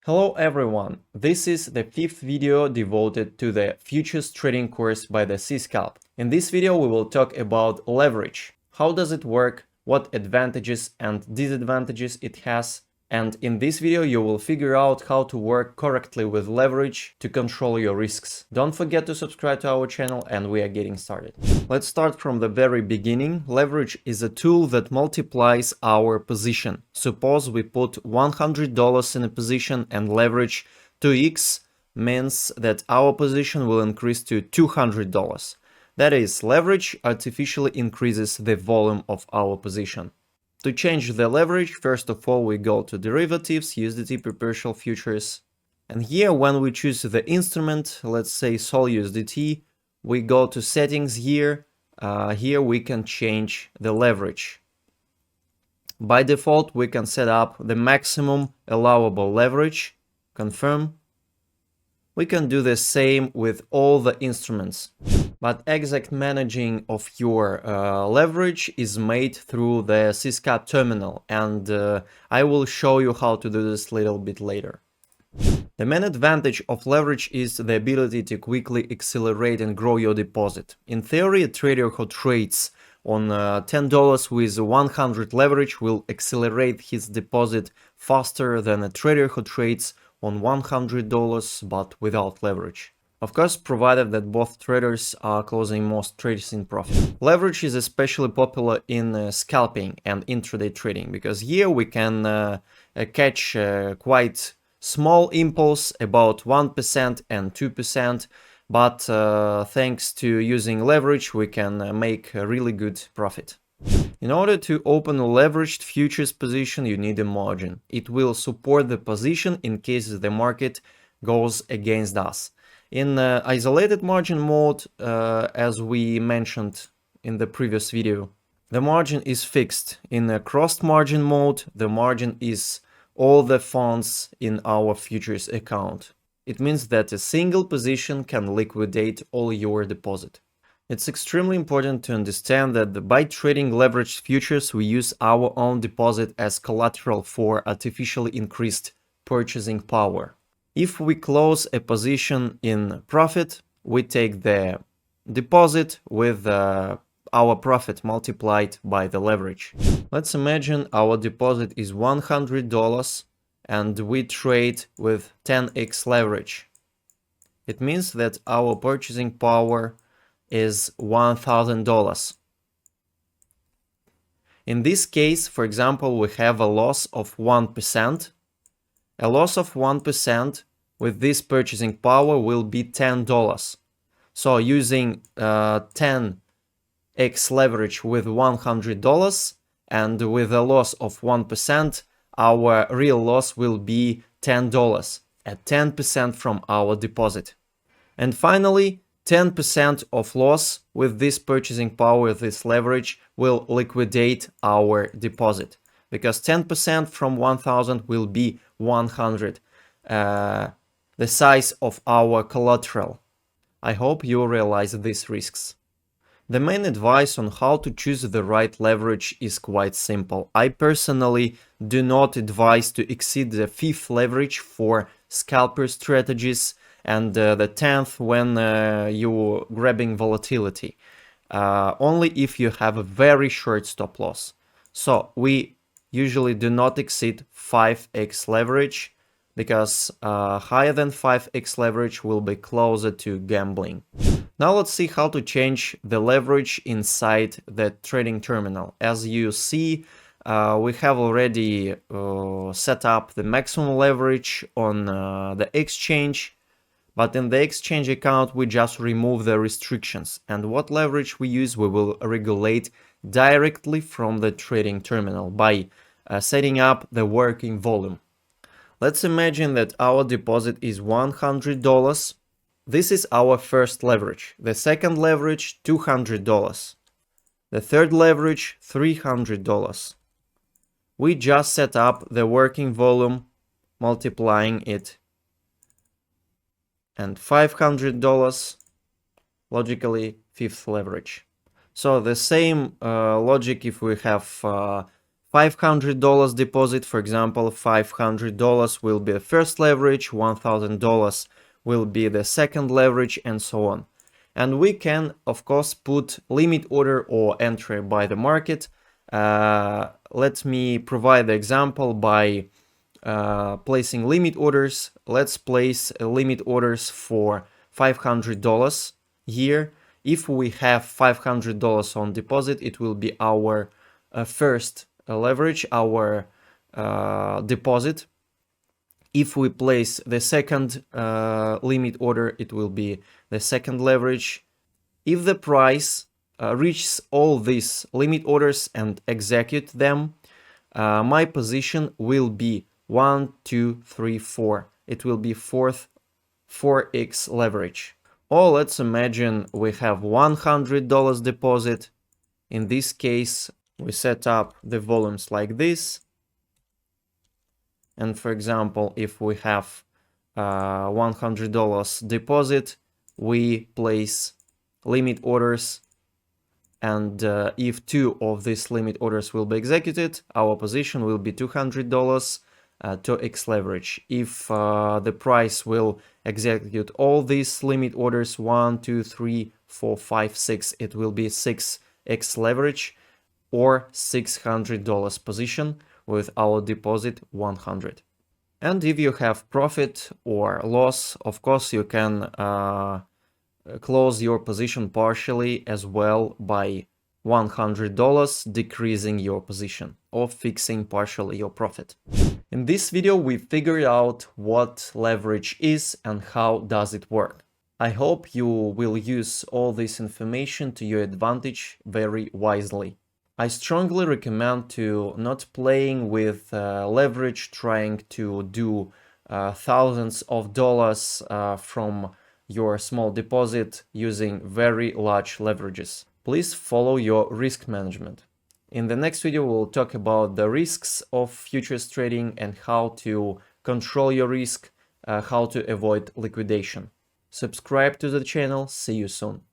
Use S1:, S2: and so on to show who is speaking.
S1: Hello everyone, this is the fifth video devoted to the futures trading course by the CScalp. In this video we will talk about leverage. How does it work, what advantages and disadvantages it has, and in this video you will figure out how to work correctly with leverage to control your risks. Don't forget to subscribe to our channel and we are getting started. Let's start from the very beginning. Leverage is a tool that multiplies our position. Suppose we put $100 in a position and leverage 2x means that our position will increase to $200. That is, leverage artificially increases the volume of our position. To change the leverage, first of all, we go to derivatives, USDT perpetual futures. And here, when we choose the instrument, let's say Sol USDT, we go to settings here. Here we can change the leverage. By default, we can set up the maximum allowable leverage. Confirm. We can do the same with all the instruments. But exact managing of your leverage is made through the CScalp terminal, and I will show you how to do this a little bit later. The main advantage of leverage is the ability to quickly accelerate and grow your deposit. In theory, a trader who trades on $10 with 100 leverage will accelerate his deposit faster than a trader who trades on $100 but without leverage. Of course, provided that both traders are closing most trades in profit. Leverage is especially popular in scalping and intraday trading, because here we can catch quite small impulse, about 1% and 2%, but thanks to using leverage, we can make a really good profit. In order to open a leveraged futures position, you need a margin. It will support the position in case the market goes against us. In isolated margin mode, as we mentioned in the previous video, the margin is fixed. In a crossed margin mode, the margin is all the funds in our futures account. It means that a single position can liquidate all your deposit. It's extremely important to understand that by trading leveraged futures, we use our own deposit as collateral for artificially increased purchasing power. If we close a position in profit, we take the deposit with our profit multiplied by the leverage. Let's imagine our deposit is $100 and we trade with 10x leverage. It means that our purchasing power is $1,000. In this case, for example, we have a loss of 1%. A loss of 1% with this purchasing power will be $10. So using 10x leverage with $100 and with a loss of 1%, our real loss will be $10 at 10% from our deposit. And finally, 10% of loss with this purchasing power, this leverage, will liquidate our deposit, because 10% from 1000 will be 100, the size of our collateral. I hope you realize these risks. The main advice on how to choose the right leverage is quite simple. I personally do not advise to exceed the 5th leverage for scalper strategies and the 10th when you're grabbing volatility. Only if you have a very short stop loss. So we usually do not exceed 5x leverage, because higher than 5x leverage will be closer to gambling. Now let's see how to change the leverage inside the trading terminal. As you see, we have already set up the maximum leverage on the exchange, but in the exchange account we just remove the restrictions, and what leverage we use we will regulate directly from the trading terminal by setting up the working volume. Let's imagine that our deposit is $100. This is our first leverage. The second leverage, $200. The third leverage, $300. We just set up the working volume, multiplying it, and $500, logically, 5th leverage. So the same logic if we have $500 deposit, for example, $500 will be the first leverage, $1,000 will be the second leverage, and so on. And we can, of course, put limit order or entry by the market. Let me provide the example by placing limit orders. Let's place limit orders for $500 here. If we have $500 on deposit, it will be our first leverage, our deposit. If we place the second limit order, it will be the second leverage. If the price reaches all these limit orders and execute them, my position will be 1, 2, 3, 4. It will be 4x leverage. Or let's imagine we have $100 deposit. In this case, we set up the volumes like this. And for example, if we have $100 deposit, we place limit orders. And if 2 of these limit orders will be executed, our position will be $200 to X leverage. If the price will execute all these limit orders, 1, 2, 3, 4, 5, 6, it will be 6x leverage or $600 position with our deposit 100. And if you have profit or loss, of course you can close your position partially as well by $100, decreasing your position or fixing partially your profit. In this video, we figured out what leverage is and how does it work. I hope you will use all this information to your advantage very wisely. I strongly recommend to not playing with leverage, trying to do thousands of dollars from your small deposit using very large leverages. Please follow your risk management. In the next video, we'll talk about the risks of futures trading and how to control your risk, how to avoid liquidation. Subscribe to the channel. See you soon.